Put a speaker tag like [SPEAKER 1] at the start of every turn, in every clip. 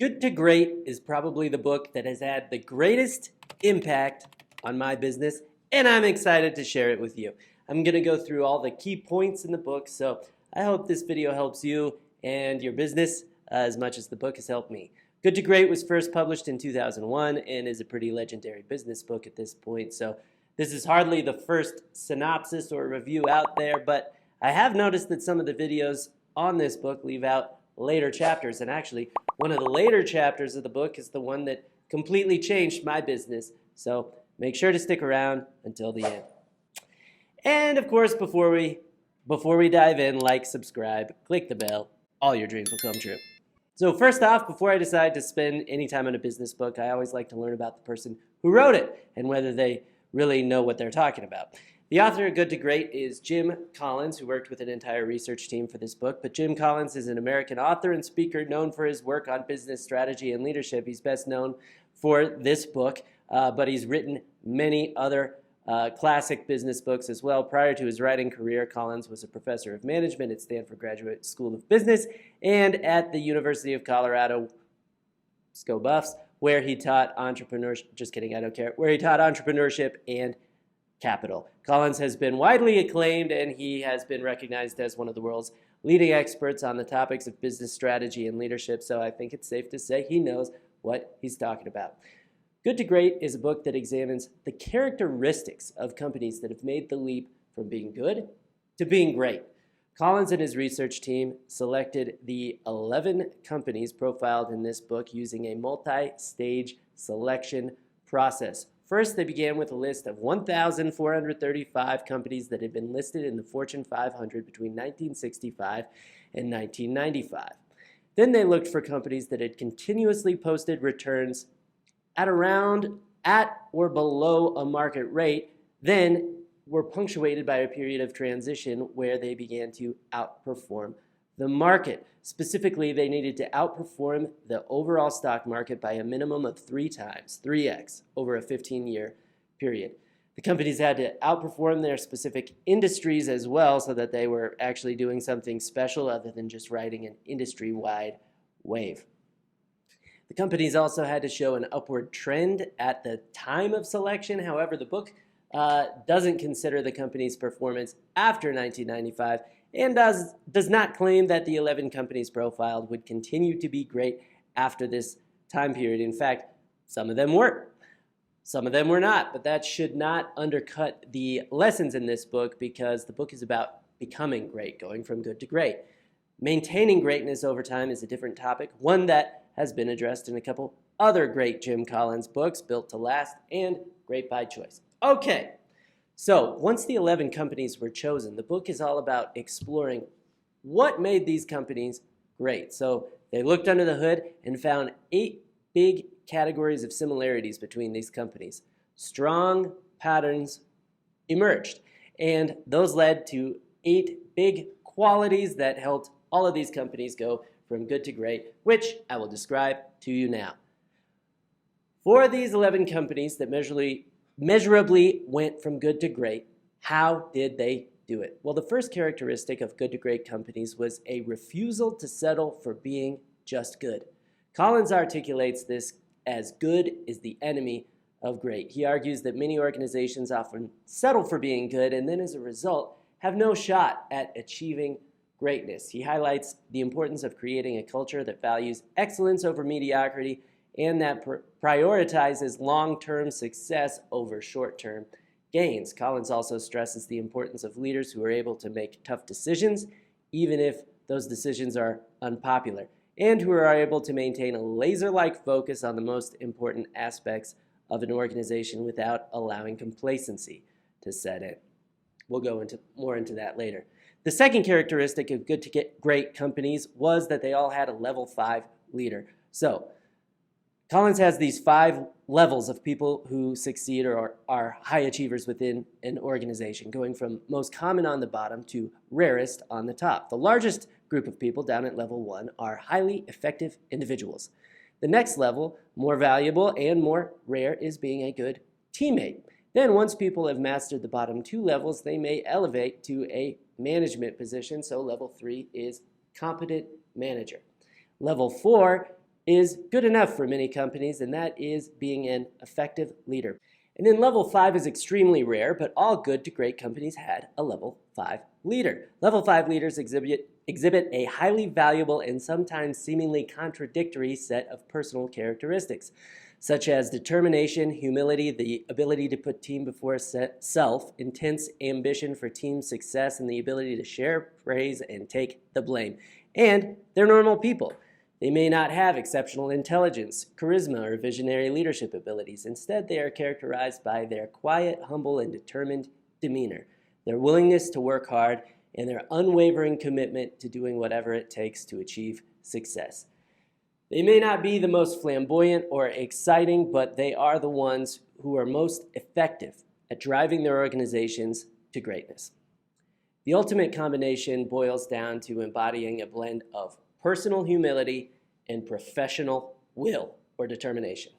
[SPEAKER 1] Good to Great is probably the book that has had the greatest impact on my business, and I'm excited to share it with you. I'm going to go through all the key points in the book, so I hope this video helps you and your business as much as the book has helped me. Good to Great was first published in 2001 and is a pretty legendary business book at this point, so this is hardly the first synopsis or review out there, but I have noticed that some of the videos on this book leave out later chapters, and actually one of the later chapters of the book is the one that completely changed my business, so make sure to stick around until the end. And of course, before we dive in, like, subscribe, click the bell, all your dreams will come true. So first off, before I decide to spend any time on a business book, I always like to learn about the person who wrote it and whether they really know what they're talking about. The author of Good to Great is Jim Collins, who worked with an entire research team for this book. But Jim Collins is an American author and speaker known for his work on business strategy and leadership. He's best known for this book, but he's written many other classic business books as well. Prior to his writing career, Collins was a professor of management at Stanford Graduate School of Business and at the University of Colorado, Go Buffs, where he taught entrepreneurship. Just kidding, I don't care. Where he taught entrepreneurship and capital. Collins has been widely acclaimed, and he has been recognized as one of the world's leading experts on the topics of business strategy and leadership, so I think it's safe to say he knows what he's talking about. Good to Great is a book that examines the characteristics of companies that have made the leap from being good to being great. Collins and his research team selected the 11 companies profiled in this book using a multi-stage selection process. First, they began with a list of 1,435 companies that had been listed in the Fortune 500 between 1965 and 1995. Then they looked for companies that had continuously posted returns at or below a market rate, then were punctuated by a period of transition where they began to outperform the market. Specifically, they needed to outperform the overall stock market by a minimum of 3x, over a 15-year period. The companies had to outperform their specific industries as well so that they were actually doing something special other than just riding an industry-wide wave. The companies also had to show an upward trend at the time of selection. However, the book doesn't consider the company's performance after 1995 and does not claim that the 11 companies profiled would continue to be great after this time period. In fact, some of them were. Some of them were not, but that should not undercut the lessons in this book because the book is about becoming great, going from good to great. Maintaining greatness over time is a different topic, one that has been addressed in a couple other great Jim Collins books, Built to Last and Great by Choice. Okay. So once the 11 companies were chosen, the book is all about exploring what made these companies great. So they looked under the hood and found 8 big categories of similarities between these companies. Strong patterns emerged, and those led to 8 big qualities that helped all of these companies go from good to great, which I will describe to you now. For these 11 companies that measurably went from good to great, how did they do it? Well, the first characteristic of good to great companies was a refusal to settle for being just good. Collins articulates this as good is the enemy of great. He argues that many organizations often settle for being good and then as a result have no shot at achieving greatness. He highlights the importance of creating a culture that values excellence over mediocrity and that prioritizes long-term success over short-term gains. Collins also stresses the importance of leaders who are able to make tough decisions, even if those decisions are unpopular, and who are able to maintain a laser-like focus on the most important aspects of an organization without allowing complacency to set in. We'll go more into that later. The second characteristic of good to great companies was that they all had a level 5 leader. So Collins has these 5 levels of people who succeed or are high achievers within an organization, going from most common on the bottom to rarest on the top. The largest group of people down at level 1 are highly effective individuals. The next level, more valuable and more rare, is being a good teammate. Then once people have mastered the bottom 2 levels, they may elevate to a management position. So level 3 is competent manager. Level 4 is good enough for many companies, and that is being an effective leader. And then level 5 is extremely rare, but all good to great companies had a level 5 leader. Level 5 leaders exhibit a highly valuable and sometimes seemingly contradictory set of personal characteristics, such as determination, humility, the ability to put team before self, intense ambition for team success, and the ability to share praise and take the blame. And they're normal people. They may not have exceptional intelligence, charisma, or visionary leadership abilities. Instead, they are characterized by their quiet, humble, and determined demeanor, their willingness to work hard, and their unwavering commitment to doing whatever it takes to achieve success. They may not be the most flamboyant or exciting, but they are the ones who are most effective at driving their organizations to greatness. The ultimate combination boils down to embodying a blend of personal humility and professional will or determination.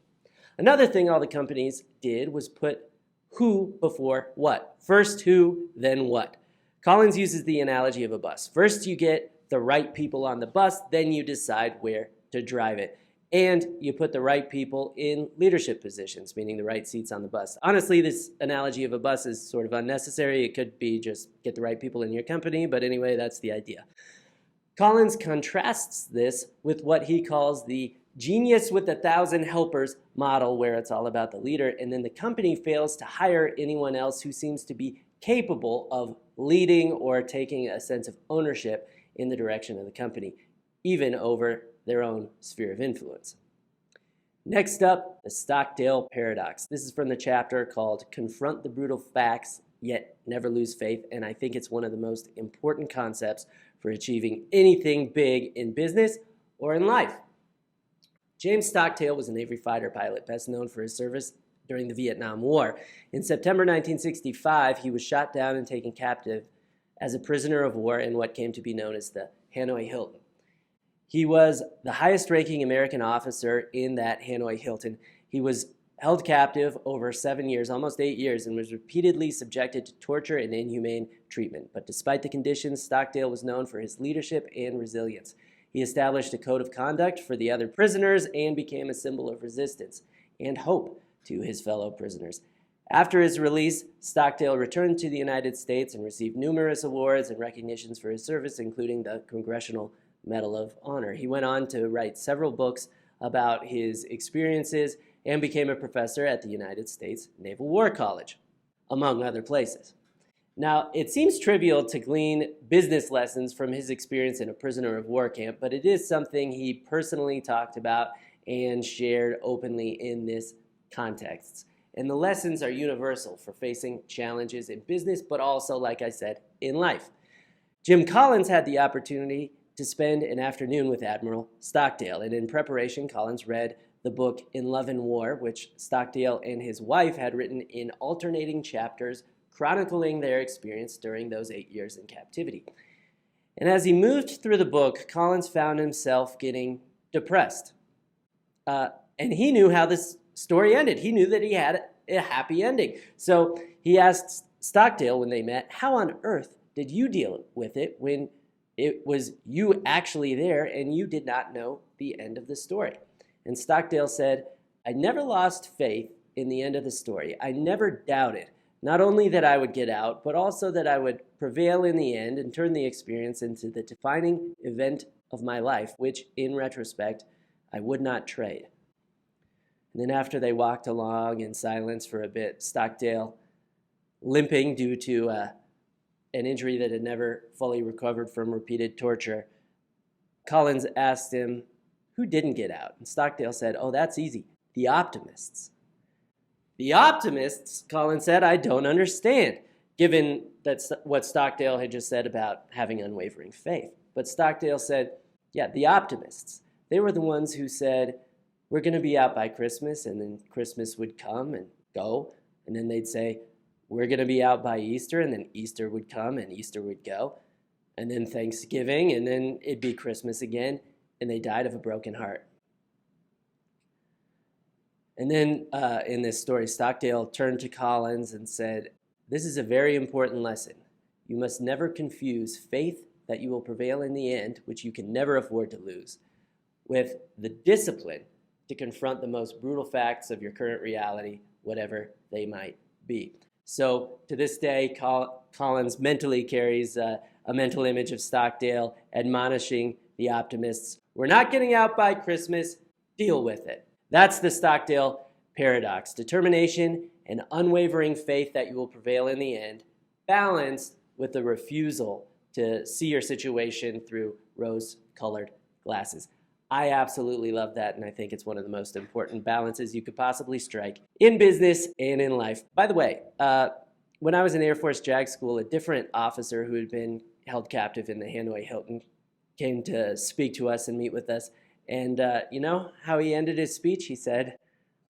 [SPEAKER 1] Another thing all the companies did was put who before what. First who, then what. Collins uses the analogy of a bus. First you get the right people on the bus, then you decide where to drive it. And you put the right people in leadership positions, meaning the right seats on the bus. Honestly, this analogy of a bus is sort of unnecessary. It could be just get the right people in your company, but anyway, that's the idea. Collins contrasts this with what he calls the genius with 1,000 helpers model, where it's all about the leader, and then the company fails to hire anyone else who seems to be capable of leading or taking a sense of ownership in the direction of the company, even over their own sphere of influence. Next up, the Stockdale Paradox. This is from the chapter called Confront the Brutal Facts, Yet Never Lose Faith, and I think it's one of the most important concepts for achieving anything big in business or in life. James Stockdale was a Navy fighter pilot, best known for his service during the Vietnam War. In September 1965, he was shot down and taken captive as a prisoner of war in what came to be known as the Hanoi Hilton. He was the highest-ranking American officer in that Hanoi Hilton. He was held captive over 7 years, almost 8 years, and was repeatedly subjected to torture and inhumane treatment. But despite the conditions, Stockdale was known for his leadership and resilience. He established a code of conduct for the other prisoners and became a symbol of resistance and hope to his fellow prisoners. After his release, Stockdale returned to the United States and received numerous awards and recognitions for his service, including the Congressional Medal of Honor. He went on to write several books about his experiences and became a professor at the United States Naval War College, among other places. Now, it seems trivial to glean business lessons from his experience in a prisoner of war camp, but it is something he personally talked about and shared openly in this context. And the lessons are universal for facing challenges in business, but also, like I said, in life. Jim Collins had the opportunity to spend an afternoon with Admiral Stockdale, and in preparation, Collins read the book In Love and War, which Stockdale and his wife had written in alternating chapters chronicling their experience during those 8 years in captivity. And as he moved through the book, Collins found himself getting depressed. And he knew how this story ended. He knew that he had a happy ending. So he asked Stockdale when they met, how on earth did you deal with it when it was you actually there and you did not know the end of the story? And Stockdale said, I never lost faith in the end of the story. I never doubted, not only that I would get out, but also that I would prevail in the end and turn the experience into the defining event of my life, which, in retrospect, I would not trade. And then after they walked along in silence for a bit, Stockdale, limping due to an injury that had never fully recovered from repeated torture, Collins asked him, who didn't get out? And Stockdale said, oh, that's easy, the optimists. The optimists, Collins said, I don't understand, given that's what Stockdale had just said about having unwavering faith. But Stockdale said, yeah, the optimists. They were the ones who said, we're going to be out by Christmas, and then Christmas would come and go, and then they'd say, we're going to be out by Easter, and then Easter would come and Easter would go, and then Thanksgiving, and then it'd be Christmas again, and they died of a broken heart. And then in this story, Stockdale turned to Collins and said, this is a very important lesson. You must never confuse faith that you will prevail in the end, which you can never afford to lose, with the discipline to confront the most brutal facts of your current reality, whatever they might be. So to this day, Collins mentally carries a mental image of Stockdale admonishing the optimists, "We're not getting out by Christmas, deal with it." That's the Stockdale Paradox: determination and unwavering faith that you will prevail in the end, balanced with the refusal to see your situation through rose-colored glasses. I absolutely love that, and I think it's one of the most important balances you could possibly strike in business and in life. By the way, when I was in Air Force JAG school, a different officer who had been held captive in the Hanoi Hilton came to speak to us and meet with us. And you know how he ended his speech? He said,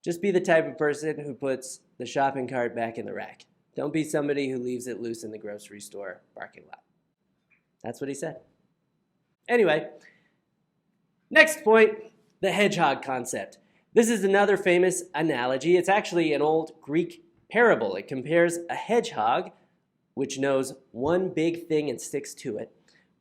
[SPEAKER 1] "Just be the type of person who puts the shopping cart back in the rack. Don't be somebody who leaves it loose in the grocery store parking lot." That's what he said. Anyway, next point, the hedgehog concept. This is another famous analogy. It's actually an old Greek parable. It compares a hedgehog, which knows one big thing and sticks to it,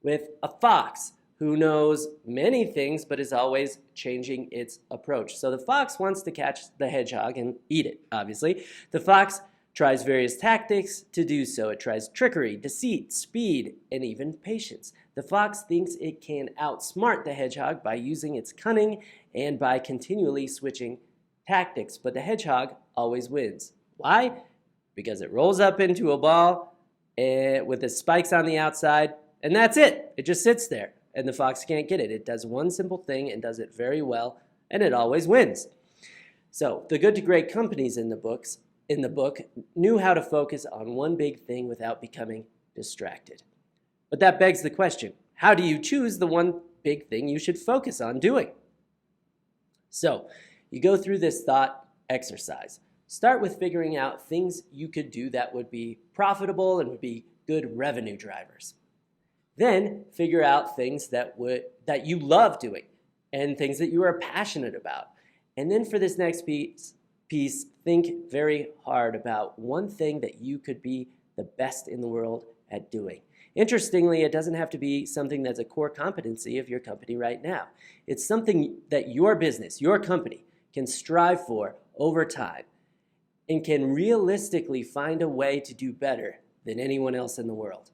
[SPEAKER 1] with a fox who knows many things but is always changing its approach. So the fox wants to catch the hedgehog and eat it, obviously. The fox tries various tactics to do so. It tries trickery, deceit, speed, and even patience. The fox thinks it can outsmart the hedgehog by using its cunning and by continually switching tactics, but the hedgehog always wins. Why? Because it rolls up into a ball with the spikes on the outside, and that's it. It just sits there, and the fox can't get it. It does one simple thing and does it very well, and it always wins. So the good to great companies in the book knew how to focus on one big thing without becoming distracted. But that begs the question, how do you choose the one big thing you should focus on doing? So you go through this thought exercise. Start with figuring out things you could do that would be profitable and would be good revenue drivers. Then figure out things that you love doing and things that you are passionate about. And then for this next piece, think very hard about one thing that you could be the best in the world at doing. Interestingly, it doesn't have to be something that's a core competency of your company right now. It's something that your business, your company, can strive for over time and can realistically find a way to do better than anyone else in the world.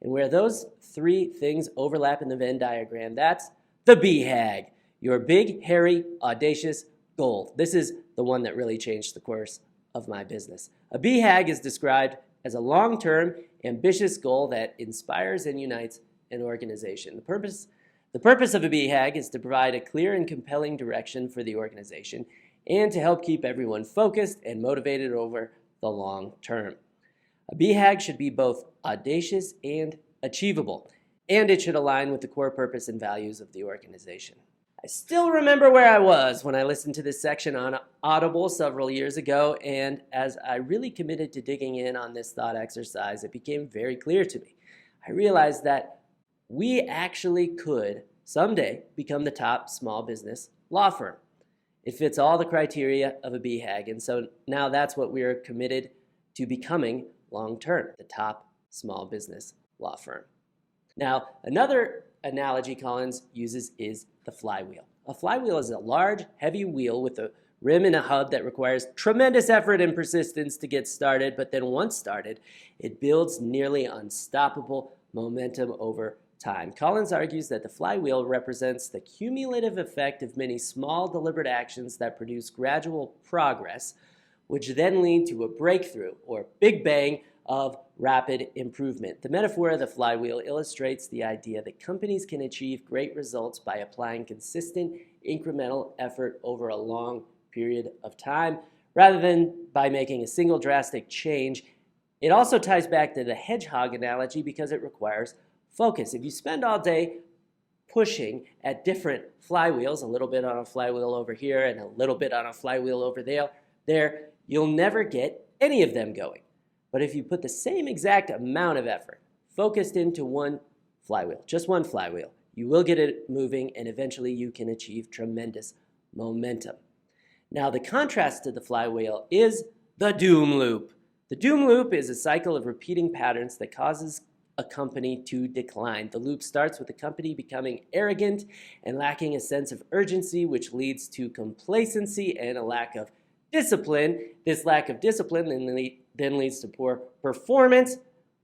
[SPEAKER 1] And where those three things overlap in the Venn diagram, that's the BHAG, your big, hairy, audacious goal. This is the one that really changed the course of my business. A BHAG is described as a long-term, ambitious goal that inspires and unites an organization. The purpose of a BHAG is to provide a clear and compelling direction for the organization and to help keep everyone focused and motivated over the long term. A BHAG should be both audacious and achievable, and it should align with the core purpose and values of the organization. I still remember where I was when I listened to this section on Audible several years ago, and as I really committed to digging in on this thought exercise, it became very clear to me. I realized that we actually could someday become the top small business law firm. It fits all the criteria of a BHAG, and so now that's what we're committed to becoming long term, the top small business law firm. Now, another analogy Collins uses is the flywheel. A flywheel is a large, heavy wheel with a rim and a hub that requires tremendous effort and persistence to get started, but then once started, it builds nearly unstoppable momentum over time. Collins argues that the flywheel represents the cumulative effect of many small, deliberate actions that produce gradual progress, which then lead to a breakthrough or big bang of rapid improvement. The metaphor of the flywheel illustrates the idea that companies can achieve great results by applying consistent incremental effort over a long period of time rather than by making a single drastic change. It also ties back to the hedgehog analogy because it requires focus. If you spend all day pushing at different flywheels, a little bit on a flywheel over here and a little bit on a flywheel over there, you'll never get any of them going. But if you put the same exact amount of effort focused into one flywheel, just one flywheel, you will get it moving and eventually you can achieve tremendous momentum. Now, the contrast to the flywheel is the doom loop. The doom loop is a cycle of repeating patterns that causes a company to decline. The loop starts with the company becoming arrogant and lacking a sense of urgency, which leads to complacency and a lack of discipline. This lack of discipline then leads to poor performance,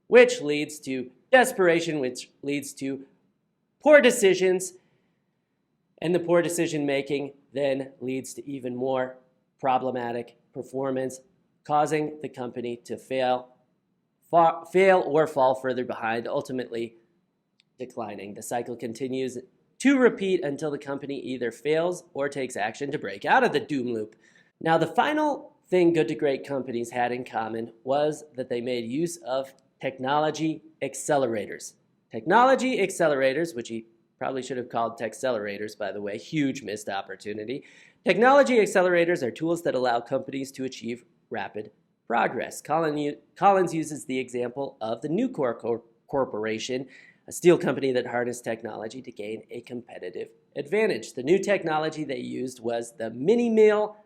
[SPEAKER 1] which leads to desperation, which leads to poor decisions, and the poor decision making then leads to even more problematic performance, causing the company to fail or fall further behind, ultimately declining. The cycle continues to repeat until the company either fails or takes action to break out of the doom loop. Now, the final thing good to great companies had in common was that they made use of technology accelerators. Technology accelerators, which he probably should have called Texcelerators, by the way, huge missed opportunity. Technology accelerators are tools that allow companies to achieve rapid progress. Collins uses the example of the Nucor Corporation, a steel company that harnessed technology to gain a competitive advantage. The new technology they used was the mini mill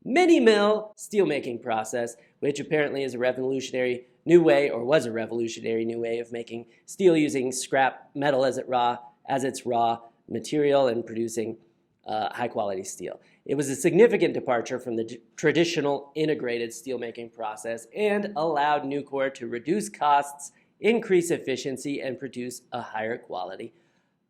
[SPEAKER 1] steelmaking process, which apparently is a revolutionary new way, or was a revolutionary new way of making steel using scrap metal as its raw material and producing high quality steel. It was a significant departure from the traditional integrated steelmaking process and allowed Nucor to reduce costs, increase efficiency, and produce a higher quality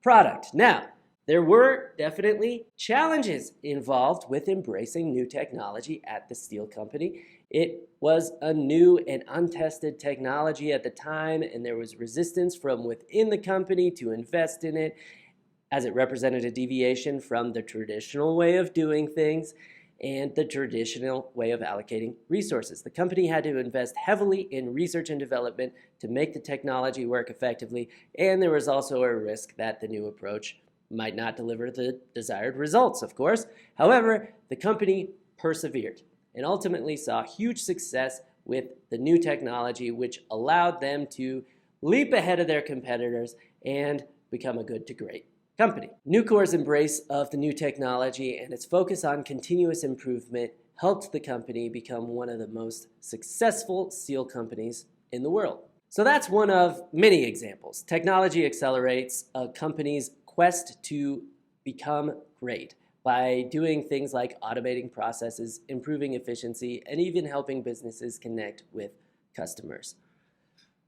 [SPEAKER 1] product. Now, there were definitely challenges involved with embracing new technology at the steel company. It was a new and untested technology at the time, and there was resistance from within the company to invest in it, as it represented a deviation from the traditional way of doing things and the traditional way of allocating resources. The company had to invest heavily in research and development to make the technology work effectively, and there was also a risk that the new approach might not deliver the desired results, of course. However, the company persevered and ultimately saw huge success with the new technology, which allowed them to leap ahead of their competitors and become a good to great company. Nucor's embrace of the new technology and its focus on continuous improvement helped the company become one of the most successful steel companies in the world. So that's one of many examples. Technology accelerates a company's quest to become great by doing things like automating processes, improving efficiency, and even helping businesses connect with customers.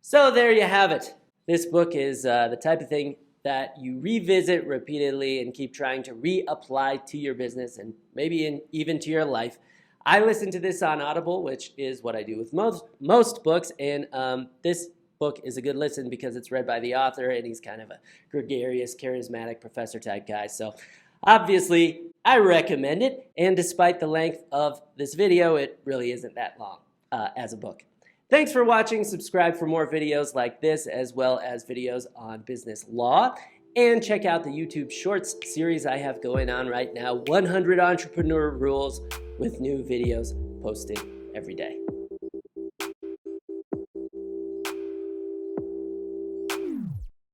[SPEAKER 1] So there you have it. This book is the type of thing that you revisit repeatedly and keep trying to reapply to your business and maybe even to your life. I listen to this on Audible, which is what I do with most books, and this book is a good listen because it's read by the author and he's kind of a gregarious, charismatic professor type guy. So obviously I recommend it, and despite the length of this video, it really isn't that long as a book. Thanks for watching. Subscribe for more videos like this, as well as videos on business law. And check out the YouTube Shorts series I have going on right now, 100 Entrepreneur Rules, with new videos posted every day.